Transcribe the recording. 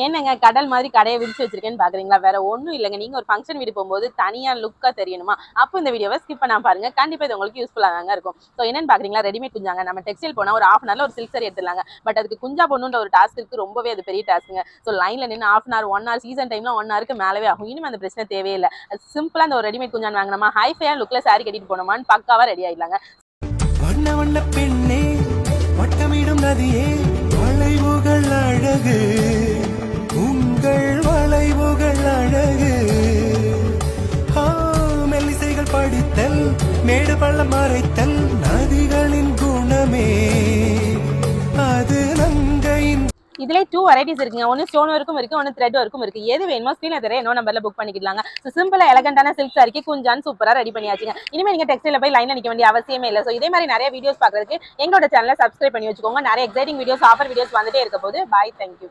என்னங்க கடல் மாதிரி கடையை விரிச்சு வச்சிருக்கேன்னு பாக்குறீங்களா? வேற ஒன்றும் இல்லைங்க. நீங்க ஒரு ஃபங்க்ஷன் வீடு போகும்போது தனியா லுக்கா தெரியணுமா? அப்போ இந்த வீடியோவை ஸ்கிப் பண்ணாம பாருங்க. கண்டிப்பா இது உங்களுக்கு யூஸ்ஃபுல்லா தாங்க இருக்கும். ஸோ என்னன்னு பாக்குறீங்களா? ரெடிமேட் குஞ்சாங்க. நம்ம டெக்ஸ்டைல் போனா ஒரு ½ hourல ஒரு சில்க் சாரி எடுத்துடலாங்க. பட் அதுக்கு குஞ்சா போடணுன்ற ஒரு டாஸ்க் இருக்கு. ரொம்பவே அது பெரிய டாஸ்க்குங்க. ஸோ லைன்ல நின்று ½ hour 1 hour சீசன் டைம்ல 1 hourக்கு மேலவே ஆகும். இனிமே அந்த பிரச்சனை தேவையில்லை. அது சிம்பிளா அந்த ஒரு ரெடிமேட் குஞ்சான் வாங்கினோமா, ஹைஃபையா லுக்ல சாரி கட்டிட்டு போனோமான்னு பக்காவா ரெடி ஆயிடலாங்க. வண்ண வண்ண பெண்ணே வட்டமிடும் நதியே வளைவுகள் அழகு உங்கள் வளைவுகள் அழகு மெல்லிசைகள் படித்தல் மேடு பள்ளம் மறைத்தல் நதிகளின் குணமே அது நங்கையின். இதுல 2 வெரைட்டிஸ் இருக்குங்க. ஒன்னு ஸ்டோன் வரைக்கும் இருக்கு, ஒன்னு த்ரெட் வரைக்கும் இருக்கு. எது வேணுமோ ஸ்கிரீன்ல தெரிய என்னோட நம்பர்ல புக் பண்ணிக்கலாங்க. சோ சிம்பிளா எலகண்டான சில்க் சாரிக்கு குஞ்சான் சூப்பரா ரெடி பண்ணியாச்சுங்க. இனிமே நீங்க டெக்ஸ்டைல்ல போய் லைன்ல நிக்க வேண்டிய அவசியமே இல்ல. சோ இதே மாதிரி நிறைய வீடியோஸ் பாக்குறதுக்கு எங்களோட சேனலை சப்ஸ்கிரைப் பண்ணி வச்சுக்கோங்க. நிறைய எக்ஸைட்டிங் வீடியோஸ், ஆஃபர் வீடியோஸ் வந்துட்டே இருக்க போது. பாய், தேங்க்யூ.